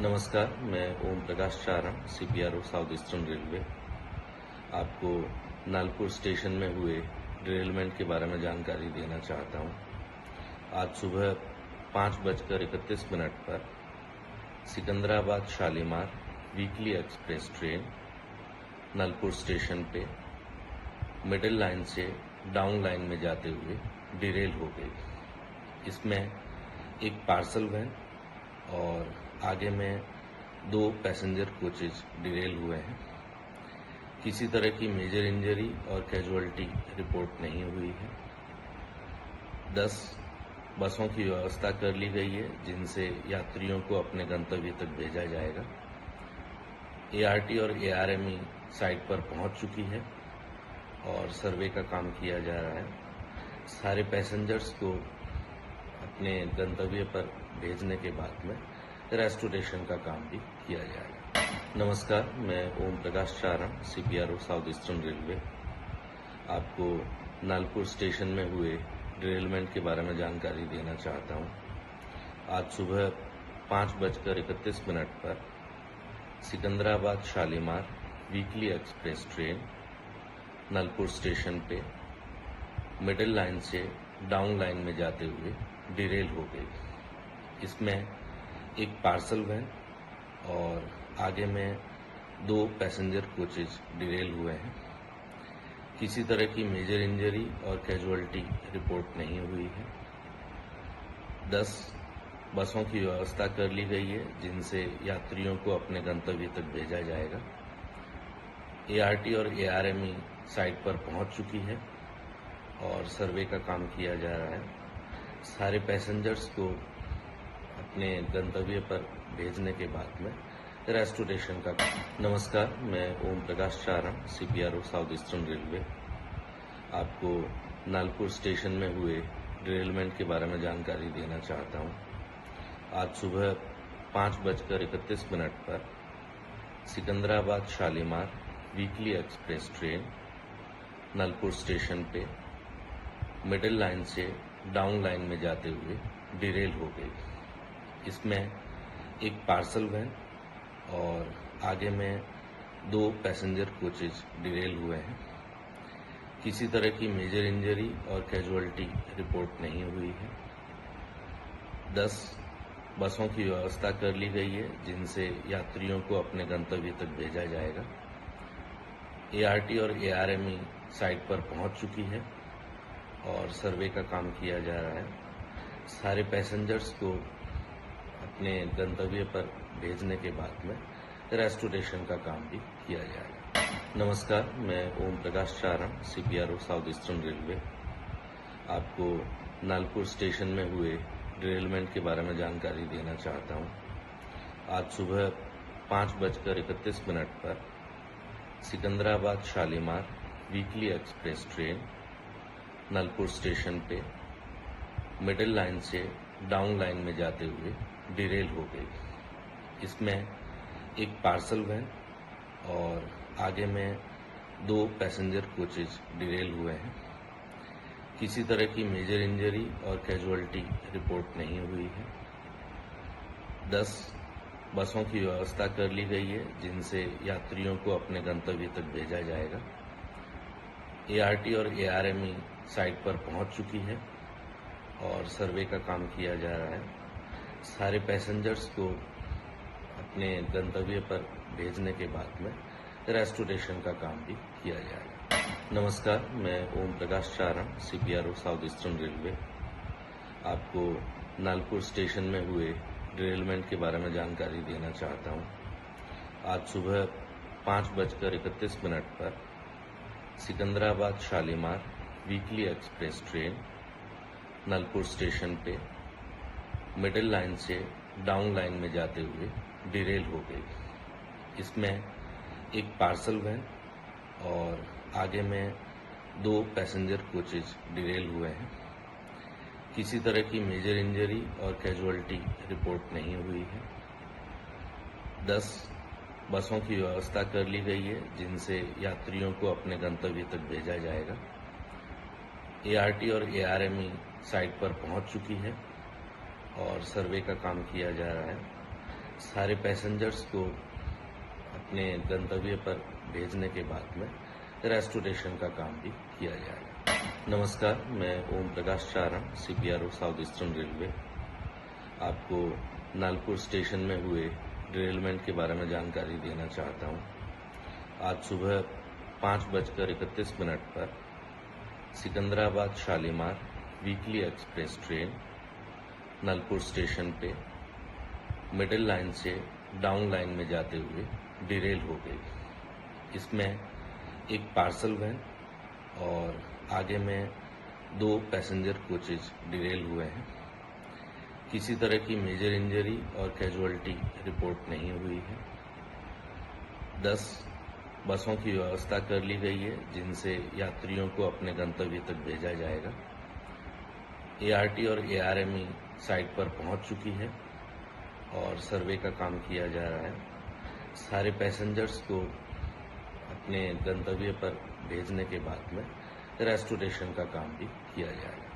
नमस्कार, मैं ओम प्रकाश चारण, CPRO south eastern railway. आपको नालपुर स्टेशन में हुए डिरेलमेंट के बारे में जानकारी देना चाहता हूं। आज सुबह 5:31 पर Secunderabad Shalimar weekly express train Nalpur station पे मिडिल लाइन से डाउन लाइन में जाते हुए डिरेल हो गई। इसमें एक पार्सल वैन और आगे में 2 पैसेंजर कोचेज डिरेल हुए हैं। किसी तरह की मेजर इंजरी और कैजुअलिटी रिपोर्ट नहीं हुई है। 10 बसों की व्यवस्था कर ली गई है जिनसे यात्रियों को अपने गंतव्य तक भेजा जाएगा। ART और ARME साइट पर पहुंच चुकी है और सर्वे का काम किया जा रहा है। सारे पैसेंजर्स को अपने गंतव्य पर भेजने के बाद में रेस्टोरेशन का काम भी किया जाएगा। नमस्कार, मैं ओम प्रकाश चारण, CPRO साउथ ईस्टर्न रेलवे। आपको नालपुर स्टेशन में हुए डिरेलमेंट के बारे में जानकारी देना चाहता हूं। आज सुबह 5:31 पर Secunderabad Shalimar weekly express train Nalpur station पे मिडिल लाइन से डाउन लाइन में जाते हुए डिरेल हो गई। इसमें एक पार्सल वैन और आगे में 2 पैसेंजर कोचेज डिरेल हुए हैं। किसी तरह की मेजर इंजरी और कैजुअलिटी रिपोर्ट नहीं हुई है। 10 बसों की व्यवस्था कर ली गई है जिनसे यात्रियों को अपने गंतव्य तक भेजा जाएगा। ART और ARME साइट पर पहुंच चुकी है और सर्वे का काम किया जा रहा है। सारे पैसेंजर्स को अपने गंतव्य पर भेजने के बाद में रेस्टोरेशन का काम। नमस्कार, मैं ओम प्रकाश चारण, CPRO साउथ ईस्टर्न रेलवे। आपको नालपुर स्टेशन में हुए डिरेलमेंट के बारे में जानकारी देना चाहता हूं। आज सुबह 5:31 पर Secunderabad Shalimar weekly express train Nalpur station पे मिडिल लाइन से डाउन लाइन में जाते हुए डिरेल हो गई। इसमें एक पार्सल वैन और आगे में 2 पैसेंजर कोचेज डिरेल हुए हैं। किसी तरह की मेजर इंजरी और कैजुअलिटी रिपोर्ट नहीं हुई है। 10 बसों की व्यवस्था कर ली गई है जिनसे यात्रियों को अपने गंतव्य तक भेजा जाएगा। ART और ARME साइट पर पहुंच चुकी है और सर्वे का काम किया जा रहा है। सारे पैसेंजर्स को अपने गंतव्य पर भेजने के बाद में रेस्टोरेशन का काम भी किया जाएगा। नमस्कार, मैं ओम प्रकाश चारण, CPRO साउथ ईस्टर्न रेलवे। आपको नालपुर स्टेशन में हुए डिरेलमेंट के बारे में जानकारी देना चाहता हूं। आज सुबह 5:31 पर Secunderabad Shalimar weekly express train Nalpur station पे मिडिल लाइन से डाउन लाइन में जाते हुए डिरेल हो गई। इसमें एक पार्सल वैन और आगे में 2 पैसेंजर कोचेज डिरेल हुए हैं। किसी तरह की मेजर इंजरी और कैजुअलिटी रिपोर्ट नहीं हुई है। 10 बसों की व्यवस्था कर ली गई है जिनसे यात्रियों को अपने गंतव्य तक भेजा जाएगा। ART और ARME साइट पर पहुंच चुकी है और सर्वे का काम किया जा रहा है। सारे पैसेंजर्स को अपने गंतव्य पर भेजने के बाद में रेस्टोरेशन का काम भी किया जाएगा। नमस्कार, मैं ओम प्रकाश चारण, CPRO साउथ ईस्टर्न रेलवे। आपको नालपुर स्टेशन में हुए डिरेलमेंट के बारे में जानकारी देना चाहता हूं। आज सुबह 5:31 पर Secunderabad Shalimar weekly express train Nalpur station पे मिडिल लाइन से डाउन लाइन में जाते हुए डिरेल हो गई। इसमें एक पार्सल वैन और आगे में 2 पैसेंजर कोचेज डिरेल हुए हैं। किसी तरह की मेजर इंजरी और कैजुअलिटी रिपोर्ट नहीं हुई है। 10 बसों की व्यवस्था कर ली गई है जिनसे यात्रियों को अपने गंतव्य तक भेजा जाएगा। ART और ARME साइट पर पहुंच चुकी है और सर्वे का काम किया जा रहा है। सारे पैसेंजर्स को अपने गंतव्य पर भेजने के बाद में रेस्टोरेशन का काम भी किया जाएगा। नमस्कार, मैं ओम प्रकाश चारण, CPRO साउथ ईस्टर्न रेलवे। आपको नालपुर स्टेशन में हुए डिरेलमेंट के बारे में जानकारी देना चाहता हूँ। आज सुबह 5:31 पर Secunderabad Shalimar weekly express train Nalpur station पे मिडिल लाइन से डाउन लाइन में जाते हुए डिरेल हो गई। इसमें एक पार्सल वैन और आगे में 2 पैसेंजर कोचेज डिरेल हुए हैं। किसी तरह की मेजर इंजरी और कैजुअलिटी रिपोर्ट नहीं हुई है। 10 बसों की व्यवस्था कर ली गई है जिनसे यात्रियों को अपने गंतव्य तक भेजा जाएगा। ART और ARME साइट पर पहुंच चुकी है और सर्वे का काम किया जा रहा है। सारे पैसेंजर्स को अपने गंतव्य पर भेजने के बाद में रेस्टोरेशन का काम भी किया जाएगा।